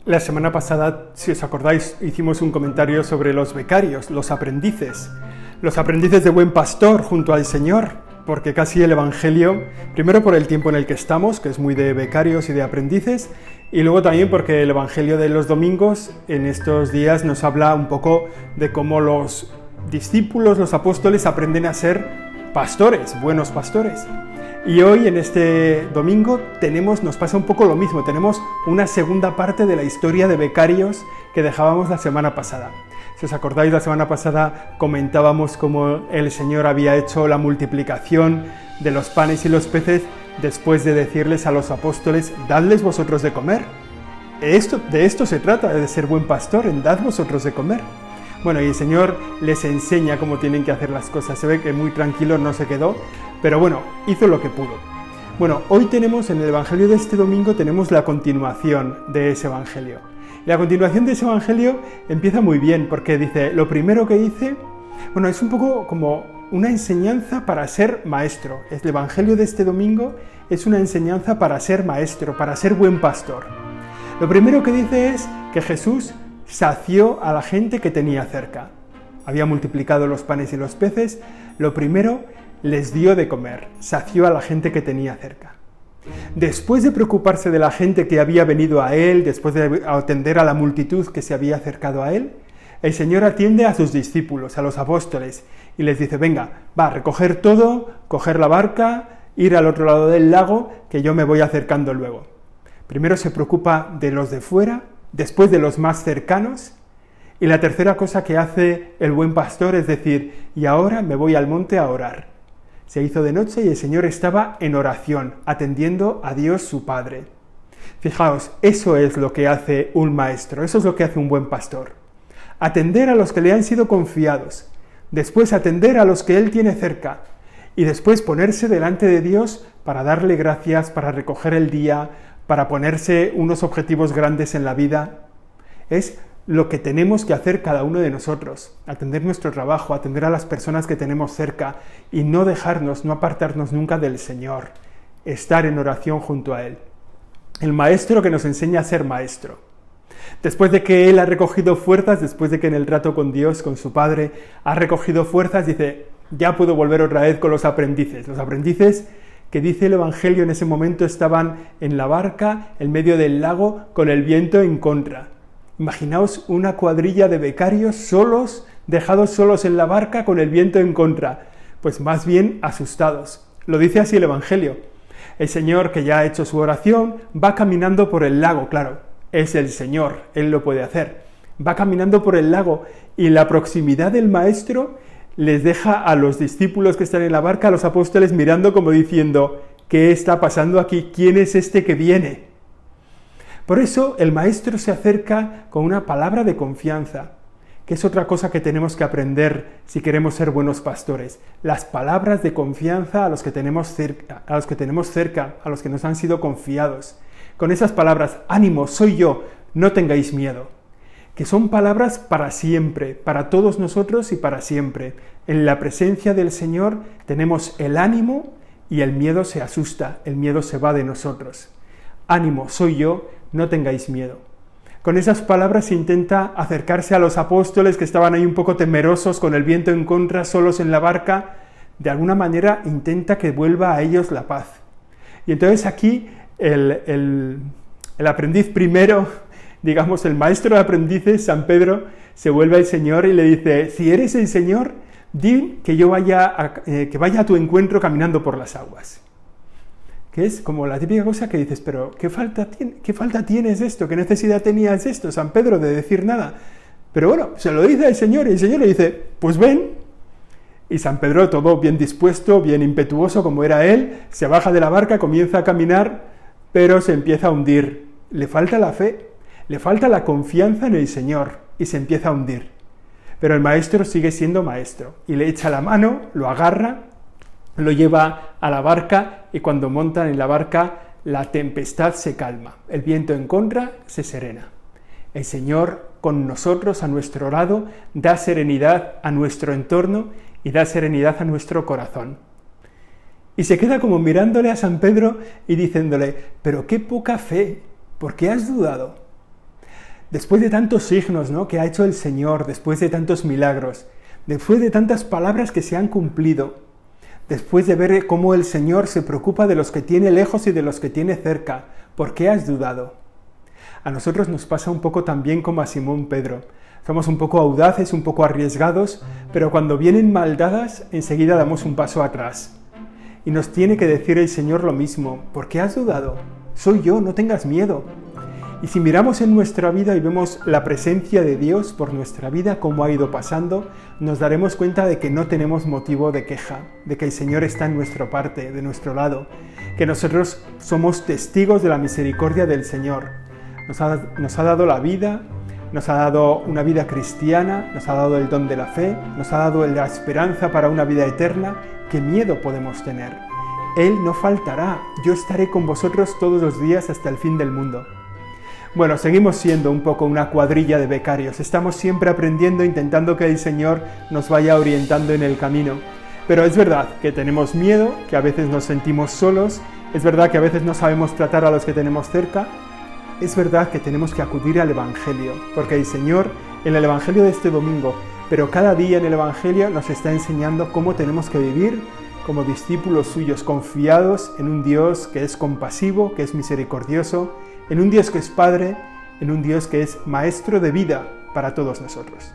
La semana pasada, si os acordáis, hicimos un comentario sobre los becarios, los aprendices de buen pastor junto al Señor, porque casi el Evangelio, primero por el tiempo en el que estamos, que es muy de becarios y de aprendices, y luego también porque el Evangelio de los domingos en estos días nos habla un poco de cómo los discípulos, los apóstoles, aprenden a ser pastores, buenos pastores. Y hoy, en este domingo, nos pasa un poco lo mismo, tenemos una segunda parte de la historia de becarios que dejábamos la semana pasada. Si os acordáis, la semana pasada comentábamos cómo el Señor había hecho la multiplicación de los panes y los peces después de decirles a los apóstoles, dadles vosotros de comer. De esto se trata, de ser buen pastor, en dad vosotros de comer. Bueno, y el Señor les enseña cómo tienen que hacer las cosas. Se ve que muy tranquilo no se quedó, pero bueno, hizo lo que pudo. Bueno, hoy tenemos, en el Evangelio de este domingo, tenemos la continuación de ese Evangelio. La continuación de ese Evangelio empieza muy bien, porque dice, lo primero que hice, bueno, es un poco como una enseñanza para ser maestro. El Evangelio de este domingo es una enseñanza para ser maestro, para ser buen pastor. Lo primero que dice es que Jesús sació a la gente que tenía cerca. Había multiplicado los panes y los peces, lo primero les dio de comer, sació a la gente que tenía cerca. Después de preocuparse de la gente que había venido a él, después de atender a la multitud que se había acercado a él, el Señor atiende a sus discípulos, a los apóstoles, y les dice, venga, va a recoger todo, coger la barca, ir al otro lado del lago, que yo me voy acercando luego. Primero se preocupa de los de fuera, después de los más cercanos, y la tercera cosa que hace el buen pastor es decir, y ahora me voy al monte a orar. Se hizo de noche y el Señor estaba en oración, atendiendo a Dios su Padre. Fijaos, eso es lo que hace un maestro, eso es lo que hace un buen pastor. Atender a los que le han sido confiados, después atender a los que él tiene cerca, y después ponerse delante de Dios para darle gracias, para recoger el día, para ponerse unos objetivos grandes en la vida. Es lo que tenemos que hacer cada uno de nosotros, atender nuestro trabajo, atender a las personas que tenemos cerca y no dejarnos, no apartarnos nunca del Señor, estar en oración junto a Él. El maestro que nos enseña a ser maestro. Después de que Él ha recogido fuerzas, después de que en el trato con Dios, con su Padre, ha recogido fuerzas, dice, ya puedo volver otra vez con los aprendices. Los aprendices que dice el Evangelio en ese momento estaban en la barca, en medio del lago, con el viento en contra. Imaginaos una cuadrilla de becarios solos, dejados solos en la barca con el viento en contra, pues más bien asustados. Lo dice así el Evangelio. El Señor, que ya ha hecho su oración, va caminando por el lago, claro, es el Señor, Él lo puede hacer. Va caminando por el lago y la proximidad del Maestro les deja a los discípulos que están en la barca, a los apóstoles, mirando como diciendo, ¿qué está pasando aquí? ¿Quién es este que viene? Por eso el Maestro se acerca con una palabra de confianza, que es otra cosa que tenemos que aprender si queremos ser buenos pastores. Las palabras de confianza a los que tenemos cerca, a los que nos han sido confiados. Con esas palabras, ánimo, soy yo, no tengáis miedo. Que son palabras para siempre, para todos nosotros y para siempre. En la presencia del Señor tenemos el ánimo y el miedo se asusta, el miedo se va de nosotros. Ánimo, soy yo, no tengáis miedo. Con esas palabras se intenta acercarse a los apóstoles que estaban ahí un poco temerosos, con el viento en contra, solos en la barca. De alguna manera intenta que vuelva a ellos la paz. Y entonces aquí el aprendiz primero, digamos el maestro de aprendices, San Pedro, se vuelve al Señor y le dice, si eres el Señor, di que vaya a tu encuentro caminando por las aguas. Que es como la típica cosa que dices, pero ¿qué falta tienes esto? ¿Qué necesidad tenías esto, San Pedro, de decir nada? Pero bueno, se lo dice al Señor y el Señor le dice, pues ven. Y San Pedro, todo bien dispuesto, bien impetuoso como era él, se baja de la barca, comienza a caminar, pero se empieza a hundir. Le falta la fe, le falta la confianza en el Señor y se empieza a hundir. Pero el maestro sigue siendo maestro y le echa la mano, lo agarra, lo lleva a la barca y cuando montan en la barca la tempestad se calma, el viento en contra se serena. El Señor con nosotros, a nuestro lado, da serenidad a nuestro entorno y da serenidad a nuestro corazón. Y se queda como mirándole a San Pedro y diciéndole, pero qué poca fe, ¿por qué has dudado? Después de tantos signos, ¿no?, que ha hecho el Señor, después de tantos milagros, después de tantas palabras que se han cumplido, después de ver cómo el Señor se preocupa de los que tiene lejos y de los que tiene cerca, ¿por qué has dudado? A nosotros nos pasa un poco también como a Simón Pedro. Somos un poco audaces, un poco arriesgados, pero cuando vienen maldadas, enseguida damos un paso atrás. Y nos tiene que decir el Señor lo mismo. ¿Por qué has dudado? Soy yo, no tengas miedo. Y si miramos en nuestra vida y vemos la presencia de Dios por nuestra vida, cómo ha ido pasando, nos daremos cuenta de que no tenemos motivo de queja, de que el Señor está en nuestra parte, de nuestro lado, que nosotros somos testigos de la misericordia del Señor. Nos ha dado la vida, nos ha dado una vida cristiana, nos ha dado el don de la fe, nos ha dado la esperanza para una vida eterna. ¿Qué miedo podemos tener? Él no faltará, yo estaré con vosotros todos los días hasta el fin del mundo. Bueno, seguimos siendo un poco una cuadrilla de becarios, estamos siempre aprendiendo, intentando que el Señor nos vaya orientando en el camino. Pero es verdad que tenemos miedo, que a veces nos sentimos solos, es verdad que a veces no sabemos tratar a los que tenemos cerca, es verdad que tenemos que acudir al Evangelio, porque el Señor, en el Evangelio de este domingo, pero cada día en el Evangelio nos está enseñando cómo tenemos que vivir como discípulos suyos, confiados en un Dios que es compasivo, que es misericordioso, en un Dios que es Padre, en un Dios que es Maestro de vida para todos nosotros.